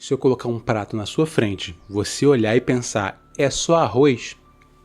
Se eu colocar um prato na sua frente, você olhar e pensar, é só arroz?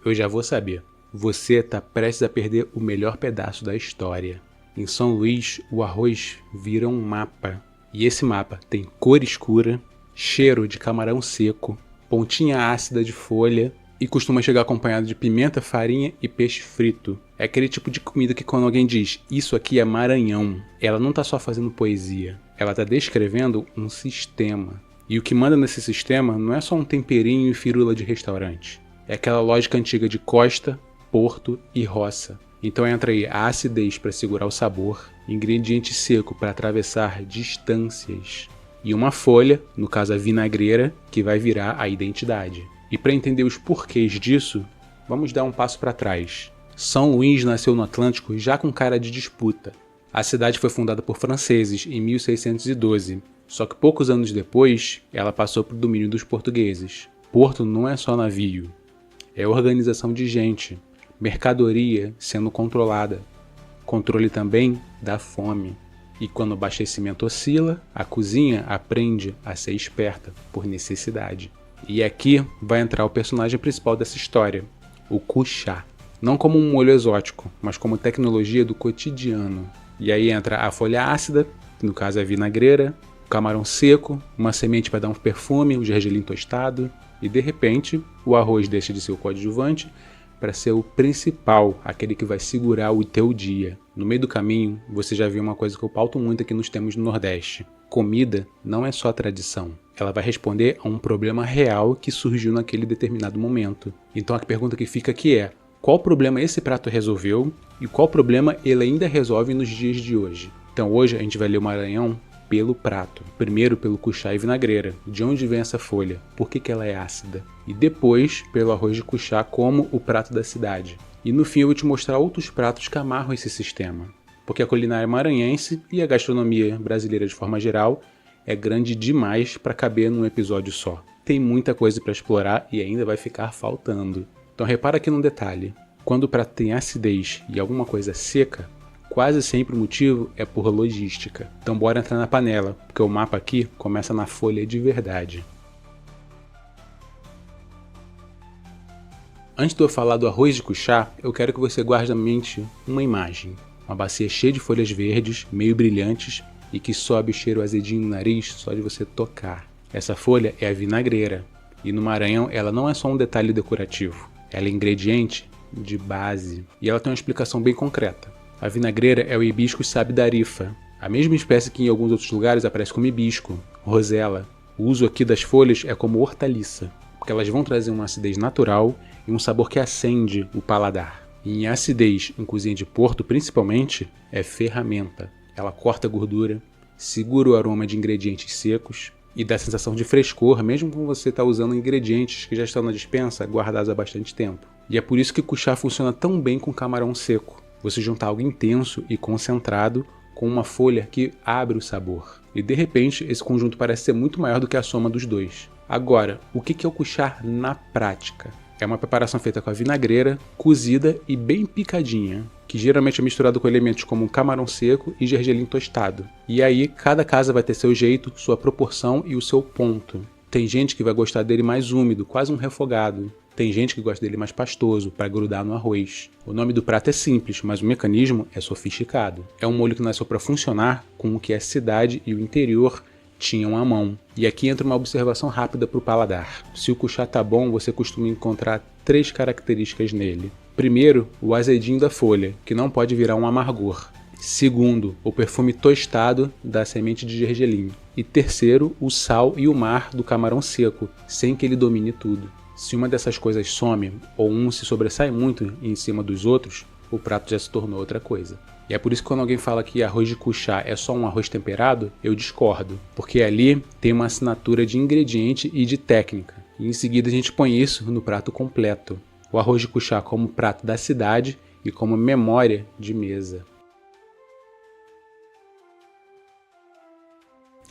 Eu já vou saber. Você está prestes a perder o melhor pedaço da história. Em São Luís, o arroz vira um mapa. E esse mapa tem cor escura, cheiro de camarão seco, pontinha ácida de folha e costuma chegar acompanhado de pimenta, farinha e peixe frito. É aquele tipo de comida que quando alguém diz, isso aqui é Maranhão, ela não está só fazendo poesia, ela está descrevendo um sistema. E o que manda nesse sistema não é só um temperinho e firula de restaurante. É aquela lógica antiga de costa, porto e roça. Então entra aí a acidez para segurar o sabor, ingrediente seco para atravessar distâncias e uma folha, no caso a vinagreira, que vai virar a identidade. E para entender os porquês disso, vamos dar um passo para trás. São Luís nasceu no Atlântico já com cara de disputa. A cidade foi fundada por franceses em 1612. Só que poucos anos depois, ela passou para o domínio dos portugueses. Porto não é só navio, é organização de gente, mercadoria sendo controlada, controle também da fome. E quando o abastecimento oscila, a cozinha aprende a ser esperta por necessidade. E aqui vai entrar o personagem principal dessa história, o cuchá. Não como um molho exótico, mas como tecnologia do cotidiano. E aí entra a folha ácida, que no caso é a vinagreira, o camarão seco, uma semente para dar um perfume, o gergelim tostado, e de repente o arroz deixa de ser o coadjuvante para ser o principal, aquele que vai segurar o teu dia. No meio do caminho, você já viu uma coisa que eu pauto muito aqui nos temas do Nordeste. Comida não é só tradição, ela vai responder a um problema real que surgiu naquele determinado momento. Então a pergunta que fica aqui é, qual problema esse prato resolveu e qual problema ele ainda resolve nos dias de hoje? Então hoje a gente vai ler o Maranhão pelo prato. Primeiro pelo cuchá e vinagreira. De onde vem essa folha? Por que ela é ácida? E depois pelo arroz de cuchá como o prato da cidade. E no fim eu vou te mostrar outros pratos que amarram esse sistema. Porque a culinária maranhense e a gastronomia brasileira de forma geral é grande demais para caber num episódio só. Tem muita coisa para explorar e ainda vai ficar faltando. Então repara aqui num detalhe. Quando o prato tem acidez e alguma coisa seca, quase sempre o motivo é por logística. Então bora entrar na panela, porque o mapa aqui começa na folha de verdade. Antes de eu falar do arroz de cuchá, eu quero que você guarde na mente uma imagem. Uma bacia cheia de folhas verdes, meio brilhantes, e que sobe o cheiro azedinho no nariz só de você tocar. Essa folha é a vinagreira, e no Maranhão ela não é só um detalhe decorativo. Ela é ingrediente de base, e ela tem uma explicação bem concreta. A vinagreira é o Hibiscus sabidarifa, a mesma espécie que em alguns outros lugares aparece como hibisco, rosela. O uso aqui das folhas é como hortaliça, porque elas vão trazer uma acidez natural e um sabor que acende o paladar. E em acidez, em cozinha de Porto principalmente, é ferramenta. Ela corta a gordura, segura o aroma de ingredientes secos e dá a sensação de frescor, mesmo quando você está usando ingredientes que já estão na despensa guardados há bastante tempo. E é por isso que cuchá funciona tão bem com camarão seco. Você junta algo intenso e concentrado com uma folha que abre o sabor. E de repente, esse conjunto parece ser muito maior do que a soma dos dois. Agora, o que é o cuchá na prática? É uma preparação feita com a vinagreira, cozida e bem picadinha, que geralmente é misturado com elementos como camarão seco e gergelim tostado. E aí, cada casa vai ter seu jeito, sua proporção e o seu ponto. Tem gente que vai gostar dele mais úmido, quase um refogado. Tem gente que gosta dele mais pastoso, para grudar no arroz. O nome do prato é simples, mas o mecanismo é sofisticado. É um molho que nasceu para funcionar com o que a cidade e o interior tinham à mão. E aqui entra uma observação rápida para o paladar. Se o cuchá tá bom, você costuma encontrar 3 características nele. Primeiro, o azedinho da folha, que não pode virar um amargor. Segundo, o perfume tostado da semente de gergelim. E terceiro, o sal e o mar do camarão seco, sem que ele domine tudo. Se uma dessas coisas some, ou um se sobressai muito em cima dos outros, o prato já se tornou outra coisa. E é por isso que quando alguém fala que arroz de cuchá é só um arroz temperado, eu discordo. Porque ali tem uma assinatura de ingrediente e de técnica. E em seguida a gente põe isso no prato completo. O arroz de cuchá como prato da cidade e como memória de mesa.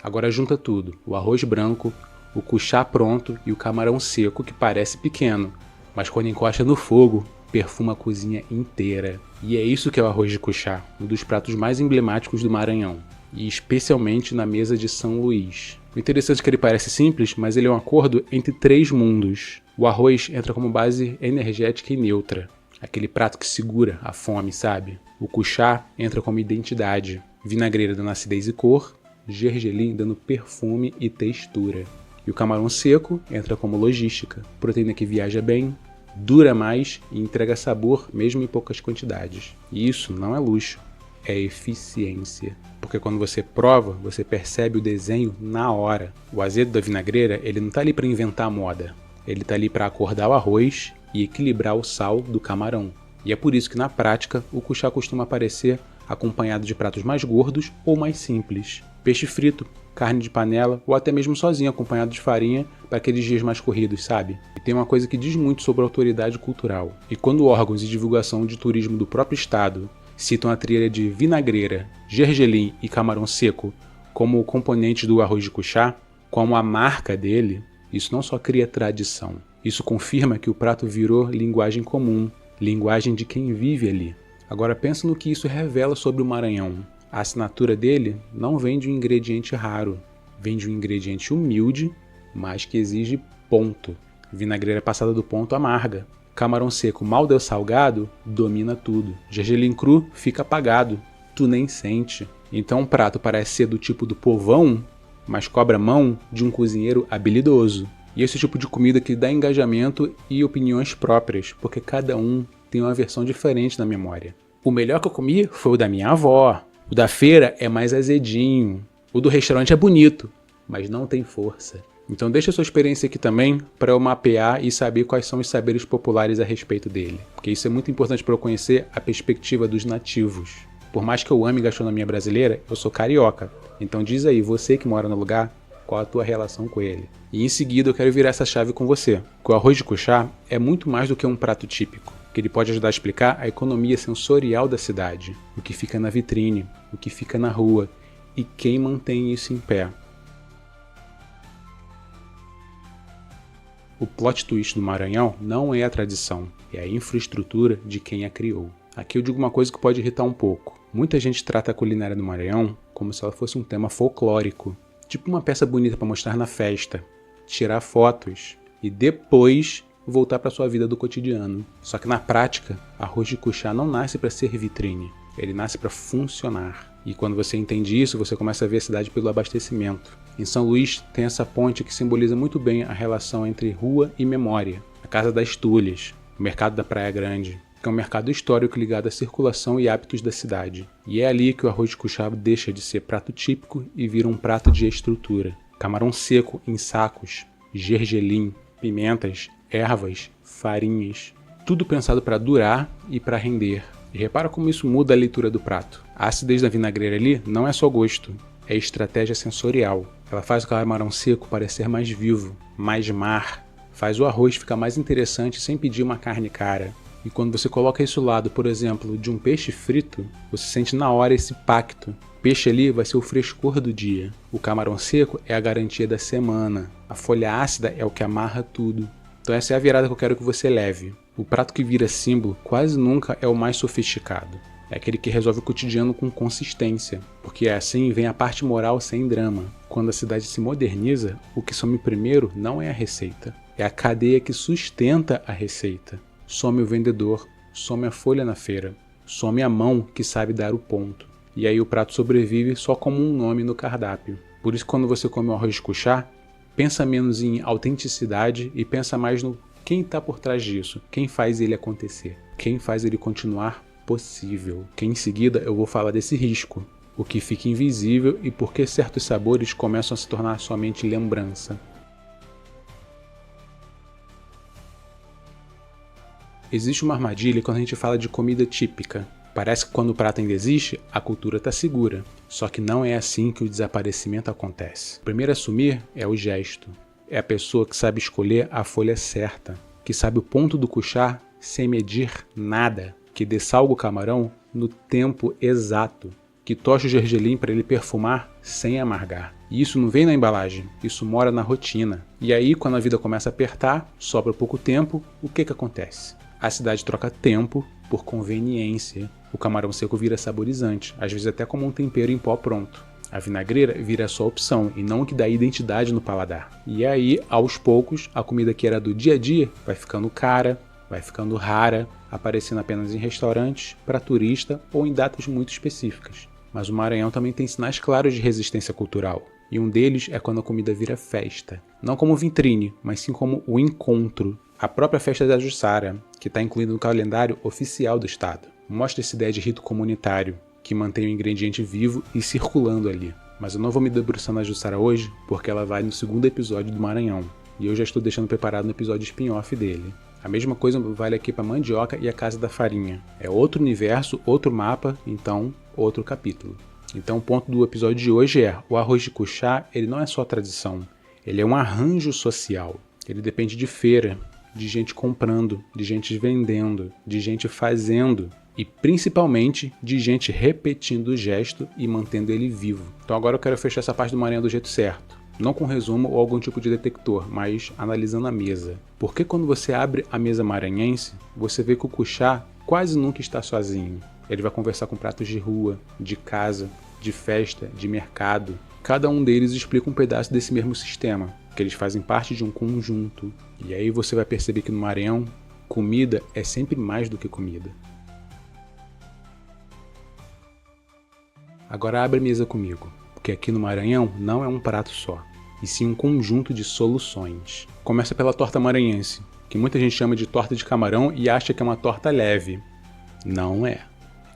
Agora junta tudo, o arroz branco, o cuchá pronto e o camarão seco que parece pequeno, mas quando encosta no fogo, perfuma a cozinha inteira. E é isso que é o arroz de cuchá, um dos pratos mais emblemáticos do Maranhão, e especialmente na mesa de São Luís. O interessante é que ele parece simples, mas ele é um acordo entre 3 mundos. O arroz entra como base energética e neutra, aquele prato que segura a fome, sabe? O cuchá entra como identidade, vinagreira dando acidez e cor, gergelim dando perfume e textura. E o camarão seco entra como logística, proteína que viaja bem, dura mais e entrega sabor mesmo em poucas quantidades. E isso não é luxo, é eficiência. Porque quando você prova, você percebe o desenho na hora. O azedo da vinagreira, ele não está ali para inventar moda. Ele está ali para acordar o arroz e equilibrar o sal do camarão. E é por isso que na prática o cuchá costuma aparecer acompanhado de pratos mais gordos ou mais simples. Peixe frito, carne de panela ou até mesmo sozinho acompanhado de farinha para aqueles dias mais corridos, sabe? E tem uma coisa que diz muito sobre a autoridade cultural. E quando órgãos de divulgação de turismo do próprio estado citam a trilha de vinagreira, gergelim e camarão seco como componentes do arroz de cuchá, como a marca dele, isso não só cria tradição, isso confirma que o prato virou linguagem comum, linguagem de quem vive ali. Agora pensa no que isso revela sobre o Maranhão. A assinatura dele não vem de um ingrediente raro, vem de um ingrediente humilde, mas que exige ponto. Vinagreira passada do ponto amarga. Camarão seco mal deu salgado, domina tudo. Gergelim cru fica apagado, tu nem sente. Então um prato parece ser do tipo do povão, mas cobra mão de um cozinheiro habilidoso. E esse tipo de comida que dá engajamento e opiniões próprias, porque cada um tem uma versão diferente na memória. O melhor que eu comi foi o da minha avó. O da feira é mais azedinho. O do restaurante é bonito, mas não tem força. Então deixa a sua experiência aqui também para eu mapear e saber quais são os saberes populares a respeito dele. Porque isso é muito importante para eu conhecer a perspectiva dos nativos. Por mais que eu ame gastronomia brasileira, eu sou carioca. Então diz aí, você que mora no lugar, qual a tua relação com ele. E em seguida eu quero virar essa chave com você. Que o arroz de cuchá é muito mais do que um prato típico, que ele pode ajudar a explicar a economia sensorial da cidade, o que fica na vitrine, o que fica na rua e quem mantém isso em pé. O plot twist do Maranhão não é a tradição, é a infraestrutura de quem a criou. Aqui eu digo uma coisa que pode irritar um pouco. Muita gente trata a culinária do Maranhão como se ela fosse um tema folclórico, tipo uma peça bonita para mostrar na festa, tirar fotos e depois voltar para sua vida do cotidiano. Só que na prática, arroz de cuchá não nasce para ser vitrine, ele nasce para funcionar. E quando você entende isso, você começa a ver a cidade pelo abastecimento. Em São Luís tem essa ponte que simboliza muito bem a relação entre rua e memória. A Casa das Tulhas, o Mercado da Praia Grande, que é um mercado histórico ligado à circulação e hábitos da cidade. E é ali que o arroz de cuchá deixa de ser prato típico e vira um prato de estrutura. Camarão seco em sacos, gergelim, pimentas, ervas, farinhas, tudo pensado para durar e para render. E repara como isso muda a leitura do prato. A acidez da vinagreira ali não é só gosto, é estratégia sensorial. Ela faz o camarão seco parecer mais vivo, mais mar, faz o arroz ficar mais interessante sem pedir uma carne cara. E quando você coloca isso ao lado, por exemplo, de um peixe frito, você sente na hora esse pacto. O peixe ali vai ser o frescor do dia. O camarão seco é a garantia da semana. A folha ácida é o que amarra tudo. Então essa é a virada que eu quero que você leve. O prato que vira símbolo quase nunca é o mais sofisticado. É aquele que resolve o cotidiano com consistência, porque assim vem a parte moral sem drama. Quando a cidade se moderniza, o que some primeiro não é a receita, é a cadeia que sustenta a receita. Some o vendedor, some a folha na feira, some a mão que sabe dar o ponto. E aí o prato sobrevive só como um nome no cardápio. Por isso quando você come o arroz de cuchá, pensa menos em autenticidade e pensa mais no quem está por trás disso, quem faz ele acontecer, quem faz ele continuar possível. Que em seguida eu vou falar desse risco, o que fica invisível e por que certos sabores começam a se tornar somente lembrança. Existe uma armadilha quando a gente fala de comida típica. Parece que quando o prato ainda existe, a cultura está segura. Só que não é assim que o desaparecimento acontece. O primeiro a assumir é o gesto. É a pessoa que sabe escolher a folha certa, que sabe o ponto do cuchá sem medir nada, que dessalga o camarão no tempo exato, que tocha o gergelim para ele perfumar sem amargar. E isso não vem na embalagem, isso mora na rotina. E aí, quando a vida começa a apertar, sobra pouco tempo, o que acontece? A cidade troca tempo por conveniência. O camarão seco vira saborizante, às vezes até como um tempero em pó pronto. A vinagreira vira a sua opção e não o que dá identidade no paladar. E aí, aos poucos, a comida que era do dia a dia vai ficando cara, vai ficando rara, aparecendo apenas em restaurantes, para turista ou em datas muito específicas. Mas o Maranhão também tem sinais claros de resistência cultural. E um deles é quando a comida vira festa. Não como vitrine, mas sim como o encontro. A própria festa da Jussara, que está incluída no calendário oficial do estado. Mostra essa ideia de rito comunitário, que mantém o ingrediente vivo e circulando ali. Mas eu não vou me debruçar na Jussara hoje, porque ela vai no segundo episódio do Maranhão. E eu já estou deixando preparado no episódio spin-off dele. A mesma coisa vale aqui para mandioca e a Casa da Farinha. É outro universo, outro mapa, então outro capítulo. Então o ponto do episódio de hoje é: o arroz de cuchá, ele não é só tradição, ele é um arranjo social. Ele depende de feira, de gente comprando, de gente vendendo, de gente fazendo e principalmente de gente repetindo o gesto e mantendo ele vivo. Então agora eu quero fechar essa parte do Maranhão do jeito certo. Não com resumo ou algum tipo de detector, mas analisando a mesa. Porque quando você abre a mesa maranhense, você vê que o cuchá quase nunca está sozinho. Ele vai conversar com pratos de rua, de casa, de festa, de mercado. Cada um deles explica um pedaço desse mesmo sistema, que eles fazem parte de um conjunto. E aí você vai perceber que no Maranhão, comida é sempre mais do que comida. Agora abre a mesa comigo, porque aqui no Maranhão não é um prato só, e sim um conjunto de soluções. Começa pela torta maranhense, que muita gente chama de torta de camarão e acha que é uma torta leve. Não é.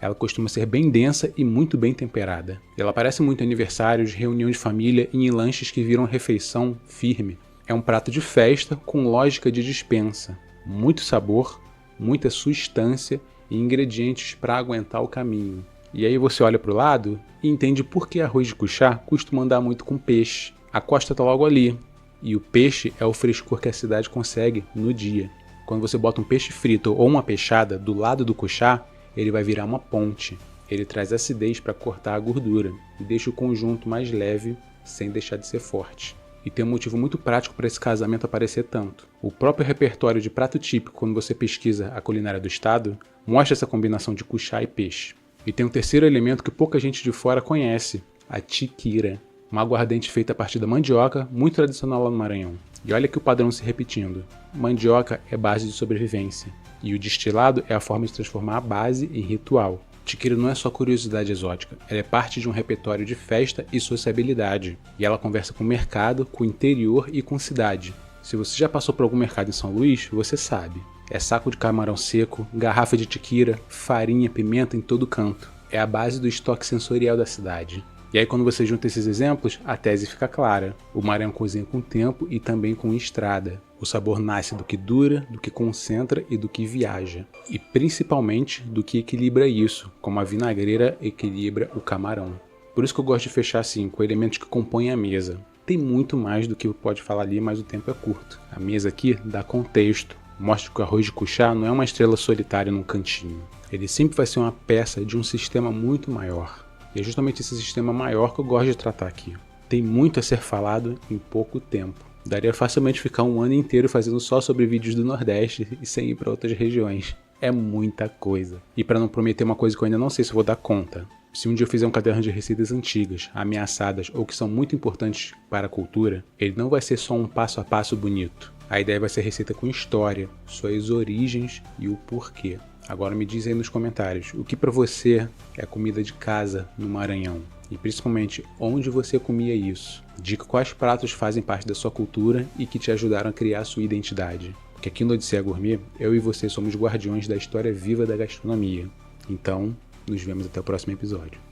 Ela costuma ser bem densa e muito bem temperada. Ela aparece muito em aniversários, reunião de família e em lanches que viram refeição firme. É um prato de festa com lógica de dispensa. Muito sabor, muita substância e ingredientes para aguentar o caminho. E aí você olha para o lado e entende por que arroz de cuchá costuma andar muito com peixe. A costa está logo ali. E o peixe é o frescor que a cidade consegue no dia. Quando você bota um peixe frito ou uma peixada do lado do cuchá, ele vai virar uma ponte. Ele traz acidez para cortar a gordura e deixa o conjunto mais leve sem deixar de ser forte. E tem um motivo muito prático para esse casamento aparecer tanto. O próprio repertório de prato típico, quando você pesquisa a culinária do estado, mostra essa combinação de cuchá e peixe. E tem um terceiro elemento que pouca gente de fora conhece, a tiquira, uma aguardente feita a partir da mandioca, muito tradicional lá no Maranhão. E olha que o padrão se repetindo. Mandioca é base de sobrevivência, e o destilado é a forma de transformar a base em ritual. Tiquira não é só curiosidade exótica, ela é parte de um repertório de festa e sociabilidade, e ela conversa com o mercado, com o interior e com cidade. Se você já passou por algum mercado em São Luís, você sabe. É saco de camarão seco, garrafa de tiquira, farinha, pimenta em todo canto. É a base do estoque sensorial da cidade. E aí quando você junta esses exemplos, a tese fica clara. O Maranhão cozinha com tempo e também com estrada. O sabor nasce do que dura, do que concentra e do que viaja. E principalmente do que equilibra isso, como a vinagreira equilibra o camarão. Por isso que eu gosto de fechar assim, com elementos que compõem a mesa. Tem muito mais do que pode falar ali, mas o tempo é curto. A mesa aqui dá contexto. Mostra que o arroz de cuchá não é uma estrela solitária num cantinho. Ele sempre vai ser uma peça de um sistema muito maior. E é justamente esse sistema maior que eu gosto de tratar aqui. Tem muito a ser falado em pouco tempo. Daria facilmente ficar um ano inteiro fazendo só sobre vídeos do Nordeste e sem ir para outras regiões. É muita coisa. E para não prometer uma coisa que eu ainda não sei se vou dar conta. Se um dia eu fizer um caderno de receitas antigas, ameaçadas ou que são muito importantes para a cultura, ele não vai ser só um passo a passo bonito. A ideia vai ser receita com história, suas origens e o porquê. Agora me diz aí nos comentários, o que para você é comida de casa no Maranhão? E principalmente, onde você comia isso? Diga quais pratos fazem parte da sua cultura e que te ajudaram a criar a sua identidade. Porque aqui no Odisseia Gourmet, eu e você somos guardiões da história viva da gastronomia. Então, nos vemos até o próximo episódio.